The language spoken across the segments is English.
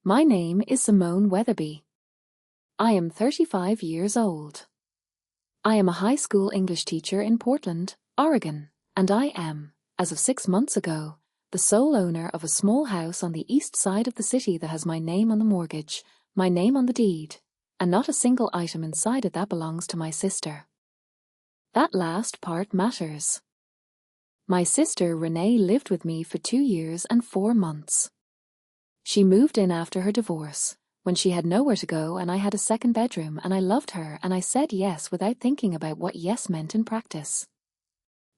My name is Simone Weatherby. I am 35 years old. I am a high school English teacher in Portland, Oregon, and I am, as of 6 months ago, the sole owner of a small house on the east side of the city that has my name on the mortgage, my name on the deed, and not a single item inside it that belongs to my sister. That last part matters. My sister Renee lived with me for 2 years and 4 months. She moved in after her divorce, when she had nowhere to go and I had a second bedroom and I loved her and I said yes without thinking about what yes meant in practice.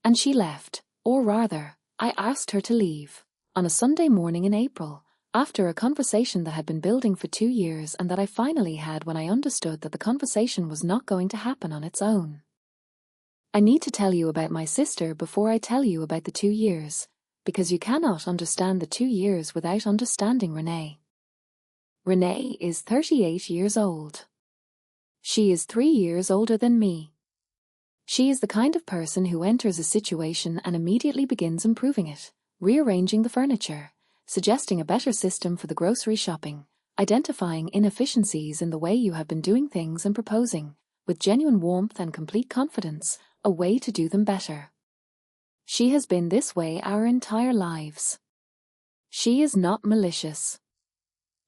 And she left, or rather, I asked her to leave, on a Sunday morning in April, after a conversation that had been building for 2 years and that I finally had when I understood that the conversation was not going to happen on its own. I need to tell you about my sister before I tell you about the 2 years, because you cannot understand the 2 years without understanding Renee. Renee is 38 years old. She is 3 years older than me. She is the kind of person who enters a situation and immediately begins improving it, rearranging the furniture, suggesting a better system for the grocery shopping, identifying inefficiencies in the way you have been doing things and proposing, with genuine warmth and complete confidence, a way to do them better. She has been this way our entire lives. She is not malicious.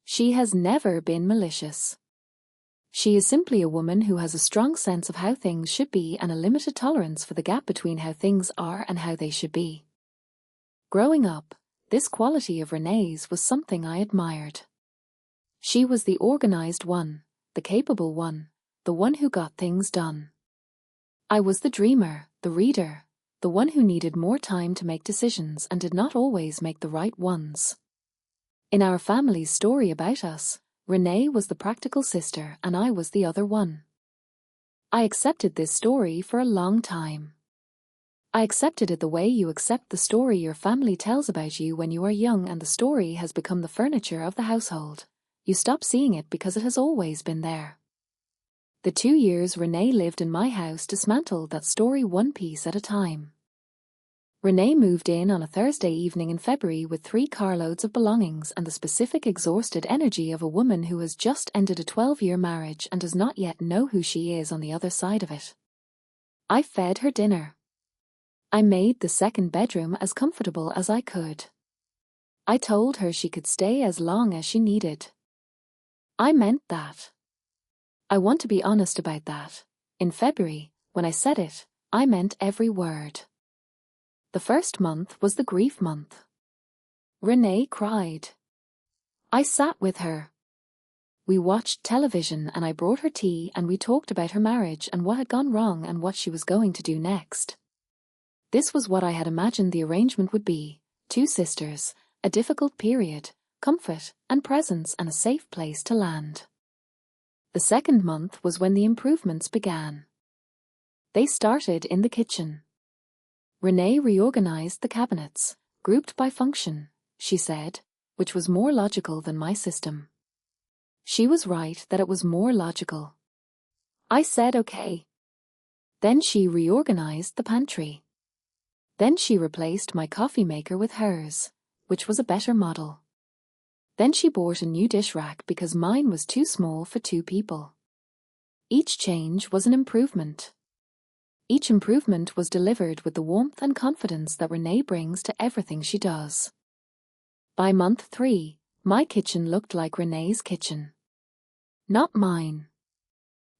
She has never been malicious. She is simply a woman who has a strong sense of how things should be and a limited tolerance for the gap between how things are and how they should be. Growing up, this quality of Renee's was something I admired. She was the organized one, the capable one, the one who got things done. I was the dreamer, the reader, the one who needed more time to make decisions and did not always make the right ones. In our family's story about us, Renee was the practical sister and I was the other one. I accepted this story for a long time. I accepted it the way you accept the story your family tells about you when you are young and the story has become the furniture of the household. You stop seeing it because it has always been there. The 2 years Renee lived in my house dismantled that story one piece at a time. Renee moved in on a Thursday evening in February with 3 carloads of belongings and the specific exhausted energy of a woman who has just ended a 12-year marriage and does not yet know who she is on the other side of it. I fed her dinner. I made the second bedroom as comfortable as I could. I told her she could stay as long as she needed. I meant that. I want to be honest about that. In February, when I said it, I meant every word. The first month was the grief month. Renee cried. I sat with her. We watched television and I brought her tea and we talked about her marriage and what had gone wrong and what she was going to do next. This was what I had imagined the arrangement would be: 2 sisters, a difficult period, comfort and presence and a safe place to land. The second month was when the improvements began. They started in the kitchen. Renee reorganized the cabinets, grouped by function, she said, which was more logical than my system. She was right that it was more logical. I said okay. Then she reorganized the pantry. Then she replaced my coffee maker with hers, which was a better model. Then she bought a new dish rack because mine was too small for 2 people. Each change was an improvement. Each improvement was delivered with the warmth and confidence that Renee brings to everything she does. By month 3, my kitchen looked like Renee's kitchen. Not mine.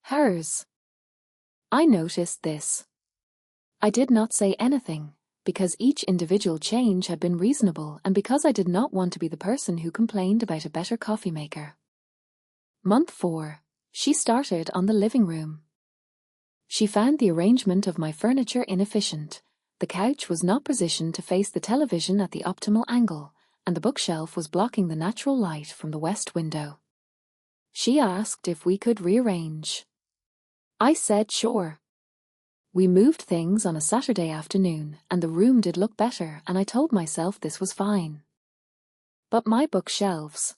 Hers. I noticed this. I did not say anything, because each individual change had been reasonable and because I did not want to be the person who complained about a better coffee maker. Month 4, she started on the living room. She found the arrangement of my furniture inefficient. The couch was not positioned to face the television at the optimal angle, and the bookshelf was blocking the natural light from the west window. She asked if we could rearrange. I said sure. We moved things on a Saturday afternoon, and the room did look better, and I told myself this was fine. But my bookshelves.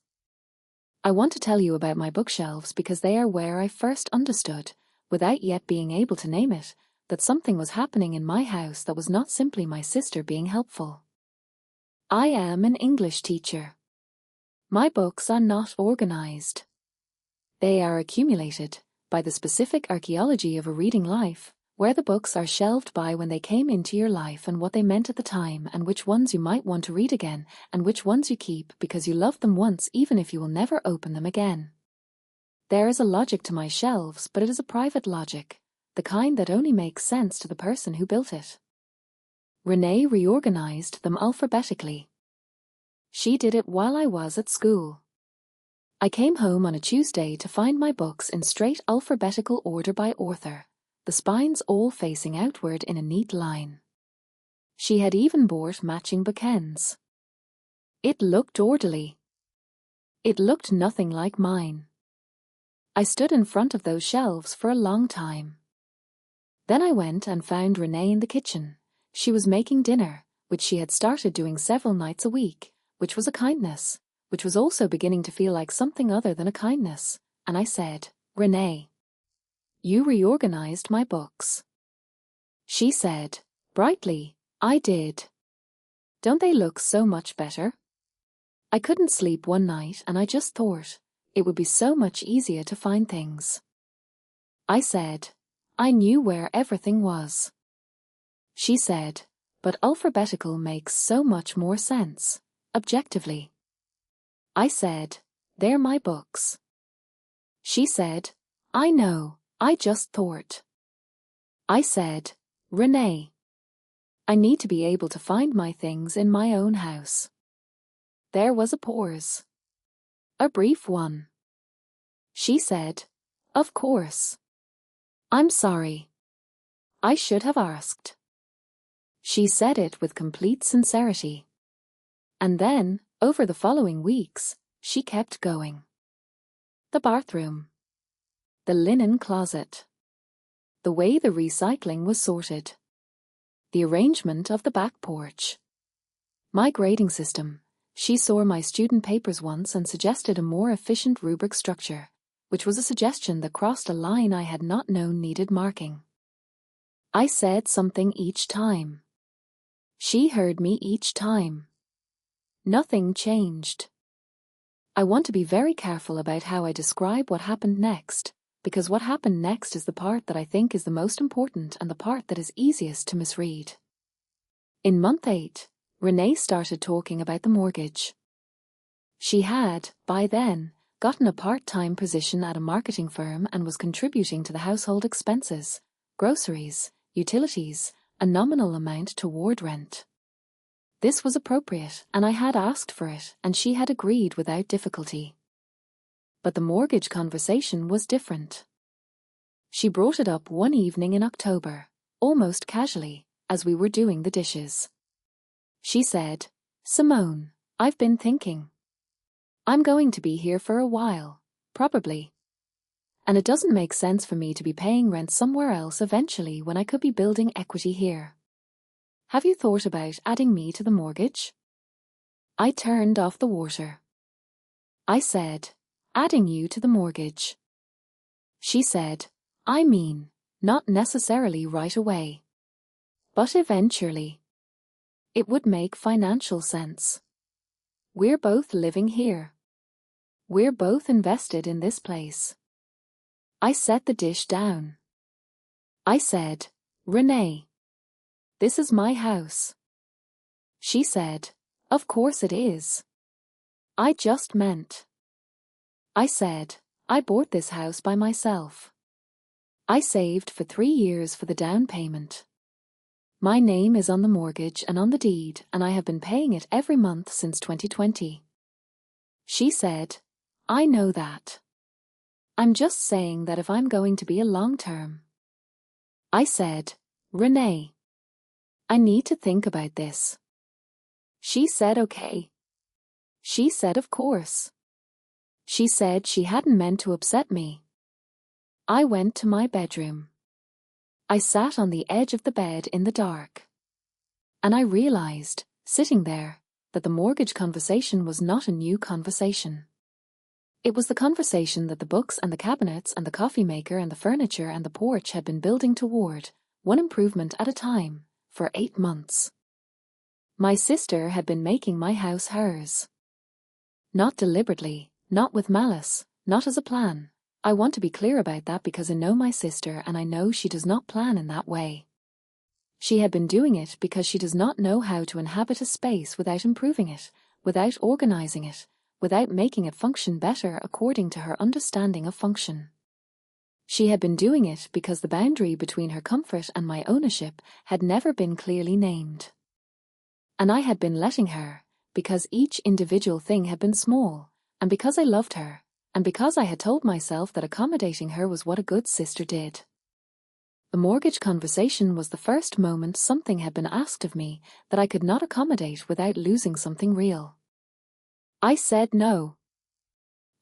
I want to tell you about my bookshelves because they are where I first understood, without yet being able to name it, that something was happening in my house that was not simply my sister being helpful. I am an English teacher. My books are not organized. They are accumulated by the specific archaeology of a reading life, where the books are shelved by when they came into your life and what they meant at the time, and which ones you might want to read again, and which ones you keep because you loved them once even if you will never open them again. There is a logic to my shelves, but it is a private logic, the kind that only makes sense to the person who built it. Renee reorganized them alphabetically. She did it while I was at school. I came home on a Tuesday to find my books in straight alphabetical order by author, the spines all facing outward in a neat line. She had even bought matching bookends. It looked orderly. It looked nothing like mine. I stood in front of those shelves for a long time. Then I went and found Renee in the kitchen. She was making dinner, which she had started doing several nights a week, which was a kindness, which was also beginning to feel like something other than a kindness, and I said, "Renee, you reorganized my books." She said, brightly, "I did. Don't they look so much better?" I couldn't sleep one night and I just thought, it would be so much easier to find things. I said, "I knew where everything was." She said, "But alphabetical makes so much more sense, objectively." I said, "They're my books." She said, "I know, I just thought." I said, "Renee, I need to be able to find my things in my own house." There was a pause. A brief one. She said, "Of course. I'm sorry. I should have asked." She said it with complete sincerity. And then, over the following weeks, she kept going. The bathroom. The linen closet. The way the recycling was sorted. The arrangement of the back porch. My grading system. She saw my student papers once and suggested a more efficient rubric structure, which was a suggestion that crossed a line I had not known needed marking. I said something each time. She heard me each time. Nothing changed. I want to be very careful about how I describe what happened next, because what happened next is the part that I think is the most important and the part that is easiest to misread. In month 8, Renee started talking about the mortgage. She had, by then, gotten a part-time position at a marketing firm and was contributing to the household expenses, groceries, utilities, a nominal amount toward rent. This was appropriate, and I had asked for it, and she had agreed without difficulty. But the mortgage conversation was different. She brought it up one evening in October, almost casually, as we were doing the dishes. She said, "Simone, I've been thinking. I'm going to be here for a while, probably. And it doesn't make sense for me to be paying rent somewhere else eventually when I could be building equity here. Have you thought about adding me to the mortgage?" I turned off the water. I said, "Adding you to the mortgage?" She said, "I mean, not necessarily right away. But eventually. It would make financial sense. We're both living here. We're both invested in this place." I set the dish down. I said, "Renee, this is my house." She said, "Of course it is. I just meant." I said, "I bought this house by myself. I saved for 3 years for the down payment. My name is on the mortgage and on the deed, and I have been paying it every month since 2020. She said, "I know that. I'm just saying that if I'm going to be a long-term." I said, "Renee, I need to think about this." She said, "Okay." She said, "Of course." She said she hadn't meant to upset me. I went to my bedroom. I sat on the edge of the bed in the dark. And I realized, sitting there, that the mortgage conversation was not a new conversation. It was the conversation that the books and the cabinets and the coffee maker and the furniture and the porch had been building toward, one improvement at a time, for 8 months. My sister had been making my house hers. Not deliberately, not with malice, not as a plan. I want to be clear about that because I know my sister and I know she does not plan in that way. She had been doing it because she does not know how to inhabit a space without improving it, without organizing it, without making it function better according to her understanding of function. She had been doing it because the boundary between her comfort and my ownership had never been clearly named. And I had been letting her, because each individual thing had been small, and because I loved her, and because I had told myself that accommodating her was what a good sister did. The mortgage conversation was the first moment something had been asked of me that I could not accommodate without losing something real. I said no.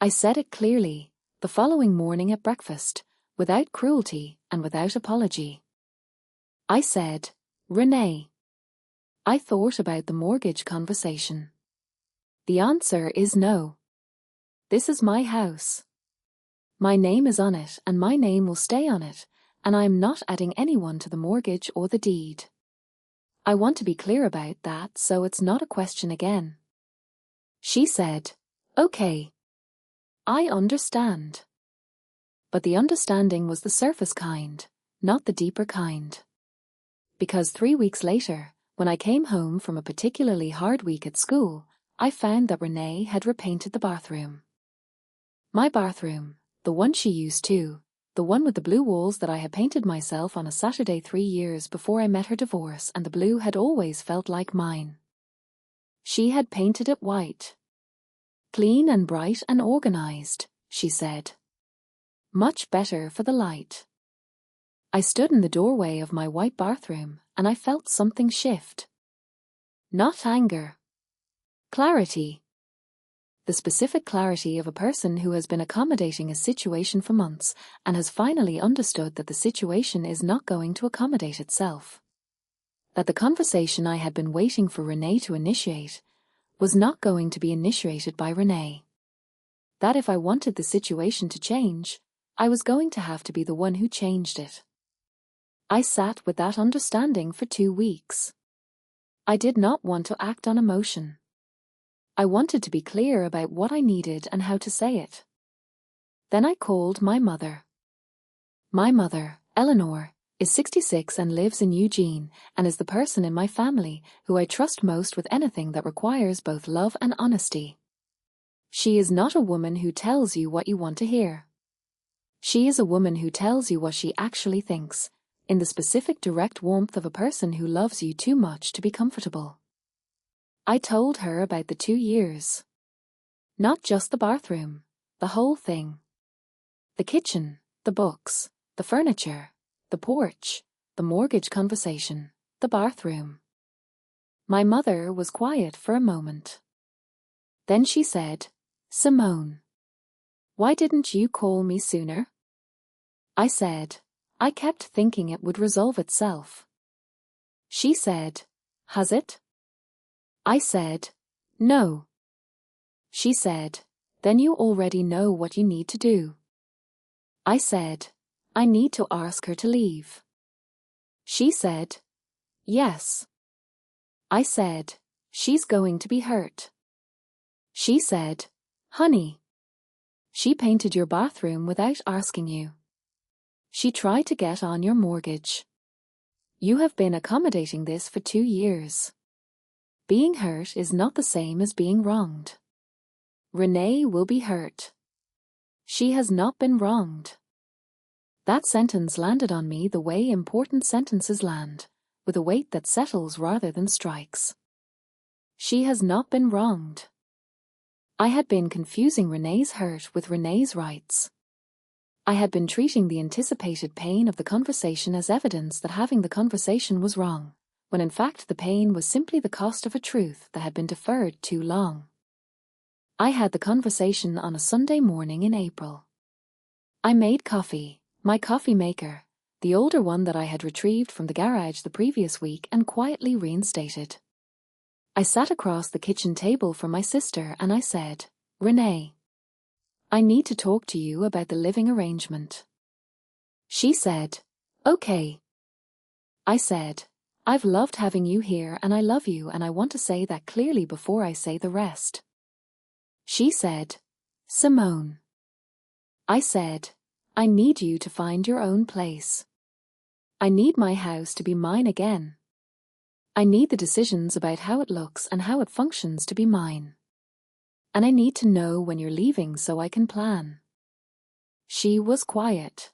I said it clearly, the following morning at breakfast, without cruelty and without apology. I said, Renee. I thought about the mortgage conversation. The answer is no. This is my house. My name is on it and my name will stay on it, and I am not adding anyone to the mortgage or the deed. I want to be clear about that so it's not a question again. She said, okay. I understand. But the understanding was the surface kind, not the deeper kind. Because 3 weeks later, when I came home from a particularly hard week at school, I found that Renee had repainted the bathroom. My bathroom, the one she used too, the one with the blue walls that I had painted myself on a Saturday 3 years before I met her divorce, and the blue had always felt like mine. She had painted it white. Clean and bright and organized, she said. Much better for the light. I stood in the doorway of my white bathroom and I felt something shift. Not anger. Clarity. The specific clarity of a person who has been accommodating a situation for months and has finally understood that the situation is not going to accommodate itself. That the conversation I had been waiting for Renee to initiate was not going to be initiated by Renee. That if I wanted the situation to change, I was going to have to be the one who changed it. I sat with that understanding for 2 weeks. I did not want to act on emotion. I wanted to be clear about what I needed and how to say it. Then I called my mother. My mother, Eleanor, is 66 and lives in Eugene and is the person in my family who I trust most with anything that requires both love and honesty. She is not a woman who tells you what you want to hear. She is a woman who tells you what she actually thinks, in the specific direct warmth of a person who loves you too much to be comfortable. I told her about the 2 years. Not just the bathroom, the whole thing. The kitchen, the books, the furniture, the porch, the mortgage conversation, the bathroom. My mother was quiet for a moment. Then she said, Simone, why didn't you call me sooner? I said, I kept thinking it would resolve itself. She said, has it? I said, no. She said, then you already know what you need to do. I said, I need to ask her to leave. She said, yes. I said, she's going to be hurt. She said, honey, she painted your bathroom without asking you. She tried to get on your mortgage. You have been accommodating this for 2 years. Being hurt is not the same as being wronged. Renee will be hurt. She has not been wronged. That sentence landed on me the way important sentences land, with a weight that settles rather than strikes. She has not been wronged. I had been confusing Renee's hurt with Renee's rights. I had been treating the anticipated pain of the conversation as evidence that having the conversation was wrong, when in fact the pain was simply the cost of a truth that had been deferred too long. I had the conversation on a Sunday morning in April. I made coffee, my coffee maker, the older one that I had retrieved from the garage the previous week and quietly reinstated. I sat across the kitchen table from my sister and I said, Renee, I need to talk to you about the living arrangement. She said, okay. I said, I've loved having you here and I love you and I want to say that clearly before I say the rest. She said, "Simone." I said, "I need you to find your own place. I need my house to be mine again. I need the decisions about how it looks and how it functions to be mine. And I need to know when you're leaving so I can plan." She was quiet.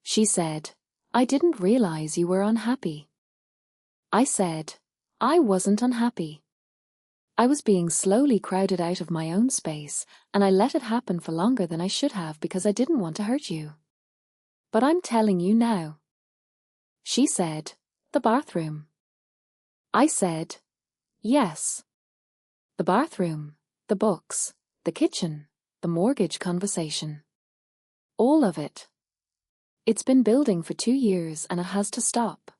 She said, "I didn't realize you were unhappy." I said, "I wasn't unhappy. I was being slowly crowded out of my own space, and I let it happen for longer than I should have because I didn't want to hurt you. But I'm telling you now." She said, "The bathroom." I said, "Yes. The bathroom, the books, the kitchen, the mortgage conversation. All of it. It's been building for 2 years and it has to stop."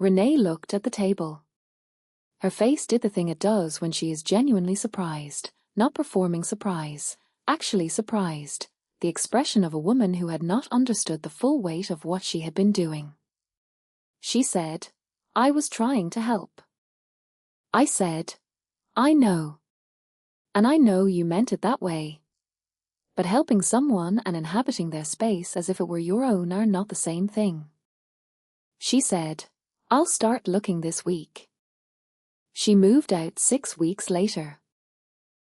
Renee looked at the table. Her face did the thing it does when she is genuinely surprised, not performing surprise, actually surprised, the expression of a woman who had not understood the full weight of what she had been doing. She said, "I was trying to help." I said, "I know. And I know you meant it that way. But helping someone and inhabiting their space as if it were your own are not the same thing." She said, "I'll start looking this week." She moved out 6 weeks later.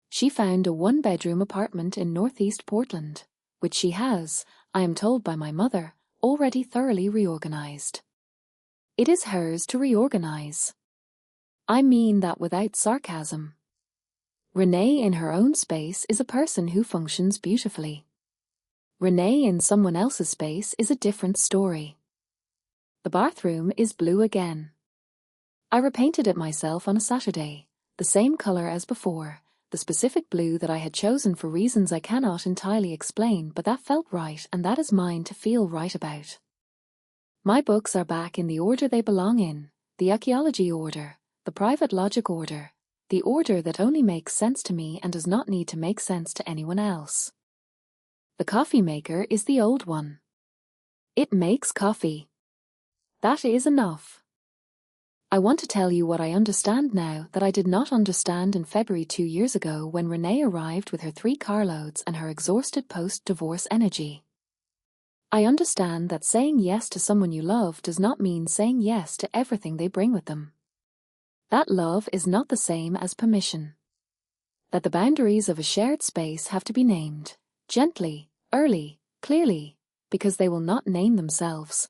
She found a 1-bedroom apartment in northeast Portland, which she has, I am told by my mother, already thoroughly reorganized. It is hers to reorganize. I mean that without sarcasm. Renee in her own space is a person who functions beautifully. Renee in someone else's space is a different story. The bathroom is blue again. I repainted it myself on a Saturday, the same color as before, the specific blue that I had chosen for reasons I cannot entirely explain, but that felt right and that is mine to feel right about. My books are back in the order they belong in, the archaeology order, the private logic order, the order that only makes sense to me and does not need to make sense to anyone else. The coffee maker is the old one. It makes coffee. That is enough. I want to tell you what I understand now that I did not understand in February 2 years ago when Renee arrived with her 3 carloads and her exhausted post-divorce energy. I understand that saying yes to someone you love does not mean saying yes to everything they bring with them. That love is not the same as permission. That the boundaries of a shared space have to be named, gently, early, clearly, because they will not name themselves.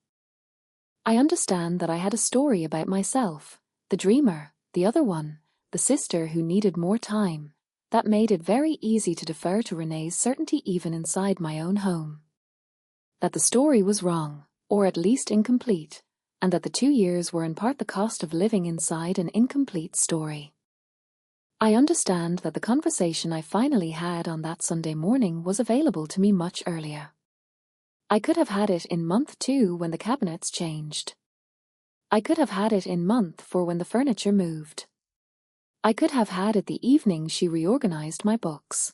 I understand that I had a story about myself, the dreamer, the other one, the sister who needed more time, that made it very easy to defer to Renee's certainty even inside my own home. That the story was wrong, or at least incomplete, and that the 2 years were in part the cost of living inside an incomplete story. I understand that the conversation I finally had on that Sunday morning was available to me much earlier. I could have had it in month 2 when the cabinets changed. I could have had it in month 4 when the furniture moved. I could have had it the evening she reorganized my books.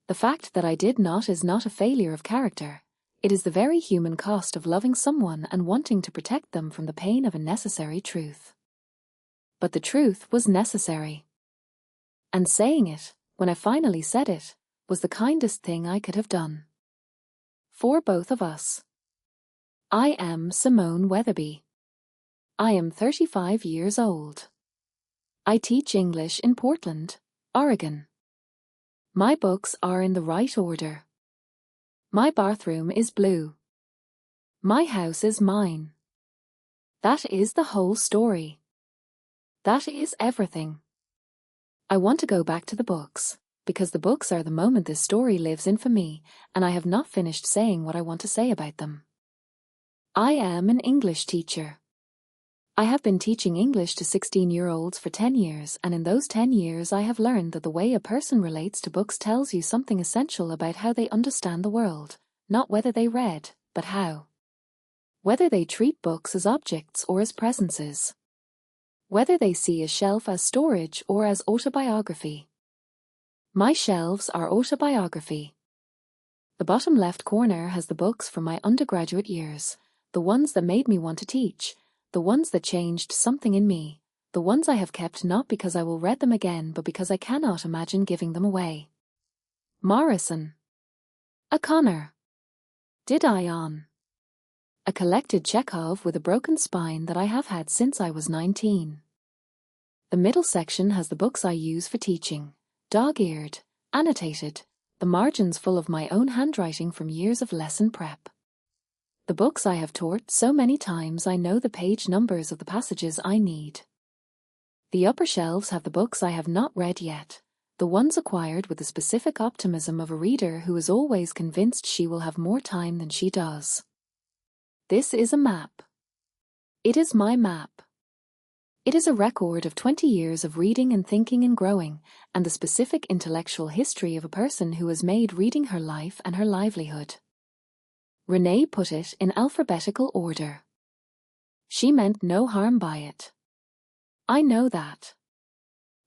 The fact that I did not is not a failure of character. It is the very human cost of loving someone and wanting to protect them from the pain of a necessary truth. But the truth was necessary. And saying it, when I finally said it, was the kindest thing I could have done. For both of us. I am Simone Weatherby. I am 35 years old. I teach English in Portland, Oregon. My books are in the right order. My bathroom is blue. My house is mine. That is the whole story. That is everything. I want to go back to the books, because the books are the moment this story lives in for me, and I have not finished saying what I want to say about them. I am an English teacher. I have been teaching English to 16-year-olds for 10 years, and in those 10 years I have learned that the way a person relates to books tells you something essential about how they understand the world, not whether they read, but how. Whether they treat books as objects or as presences. Whether they see a shelf as storage or as autobiography. My shelves are autobiography. The bottom left corner has the books from my undergraduate years, the ones that made me want to teach, the ones that changed something in me, the ones I have kept not because I will read them again but because I cannot imagine giving them away. Morrison. O'Connor. Did I on. A collected Chekhov with a broken spine that I have had since I was 19. The middle section has the books I use for teaching, dog-eared, annotated, the margins full of my own handwriting from years of lesson prep. The books I have taught so many times I know the page numbers of the passages I need. The upper shelves have the books I have not read yet, the ones acquired with the specific optimism of a reader who is always convinced she will have more time than she does. This is a map. It is my map. It is a record of 20 years of reading and thinking and growing, and the specific intellectual history of a person who has made reading her life and her livelihood. Renee put it in alphabetical order. She meant no harm by it. I know that.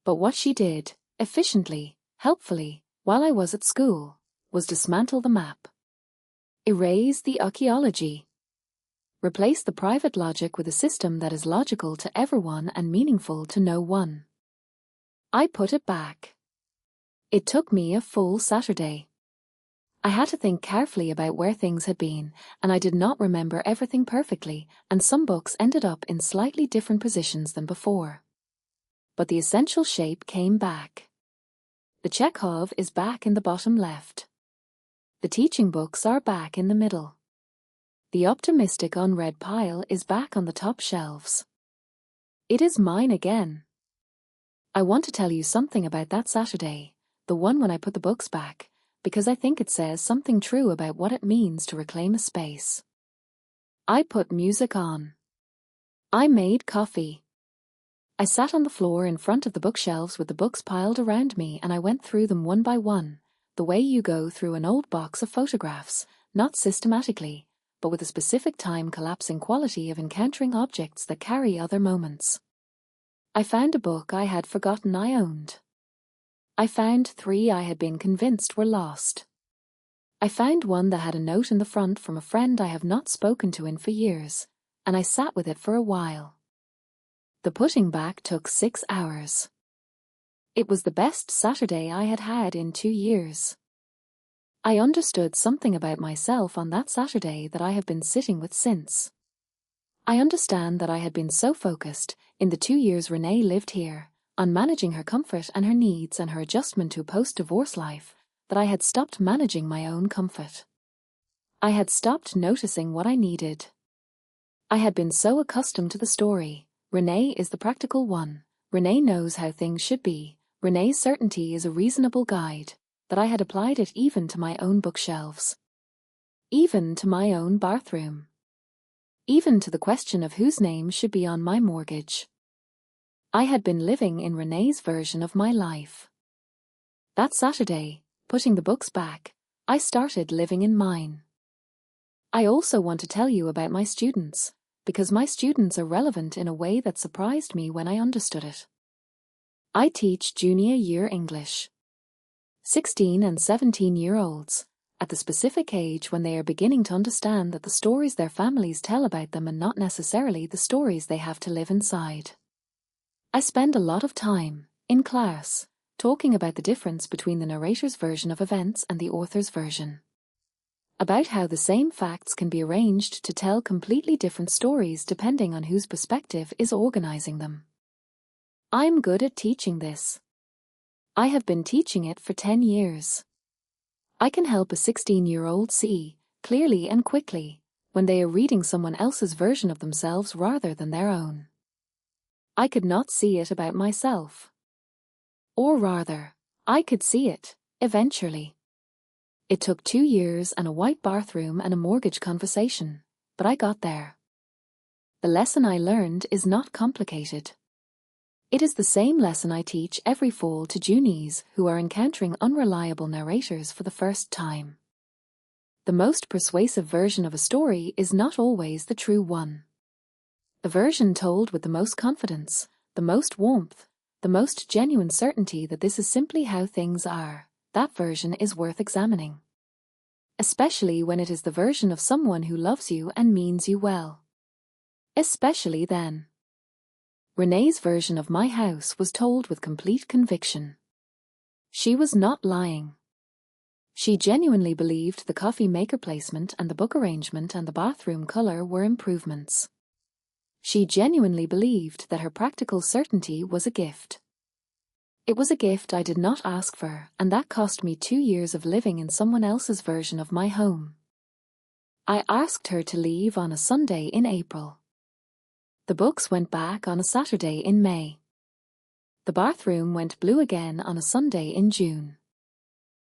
But what she did, efficiently, helpfully, while I was at school, was dismantle the map. Erase the archaeology. Replace the private logic with a system that is logical to everyone and meaningful to no one. I put it back. It took me a full Saturday. I had to think carefully about where things had been, and I did not remember everything perfectly, and some books ended up in slightly different positions than before. But the essential shape came back. The Chekhov is back in the bottom left. The teaching books are back in the middle. The optimistic unread pile is back on the top shelves. It is mine again. I want to tell you something about that Saturday, the one when I put the books back, because I think it says something true about what it means to reclaim a space. I put music on. I made coffee. I sat on the floor in front of the bookshelves with the books piled around me and I went through them one by one, the way you go through an old box of photographs, not systematically, but with a specific time-collapsing quality of encountering objects that carry other moments. I found a book I had forgotten I owned. I found 3 I had been convinced were lost. I found one that had a note in the front from a friend I have not spoken to in for years, and I sat with it for a while. The putting back took 6 hours. It was the best Saturday I had had in 2 years. I understood something about myself on that Saturday that I have been sitting with since. I understand that I had been so focused, in the 2 years Renee lived here, on managing her comfort and her needs and her adjustment to a post-divorce life, that I had stopped managing my own comfort. I had stopped noticing what I needed. I had been so accustomed to the story. Renee is the practical one. Renee knows how things should be. Renee's certainty is a reasonable guide, that I had applied it even to my own bookshelves. Even to my own bathroom. Even to the question of whose name should be on my mortgage. I had been living in Renee's version of my life. That Saturday, putting the books back, I started living in mine. I also want to tell you about my students, because my students are relevant in a way that surprised me when I understood it. I teach junior year English. 16 and 17-year-olds, at the specific age when they are beginning to understand that the stories their families tell about them and not necessarily the stories they have to live inside. I spend a lot of time, in class, talking about the difference between the narrator's version of events and the author's version. About how the same facts can be arranged to tell completely different stories depending on whose perspective is organizing them. I'm good at teaching this. I have been teaching it for 10 years. I can help a 16-year-old see, clearly and quickly, when they are reading someone else's version of themselves rather than their own. I could not see it about myself. Or rather, I could see it, eventually. It took 2 years and a white bathroom and a mortgage conversation, but I got there. The lesson I learned is not complicated. It is the same lesson I teach every fall to junies who are encountering unreliable narrators for the first time. The most persuasive version of a story is not always the true one. The version told with the most confidence, the most warmth, the most genuine certainty that this is simply how things are, that version is worth examining. Especially when it is the version of someone who loves you and means you well. Especially then. Renee's version of my house was told with complete conviction. She was not lying. She genuinely believed the coffee maker placement and the book arrangement and the bathroom color were improvements. She genuinely believed that her practical certainty was a gift. It was a gift I did not ask for, and that cost me 2 years of living in someone else's version of my home. I asked her to leave on a Sunday in April. The books went back on a Saturday in May. The bathroom went blue again on a Sunday in June.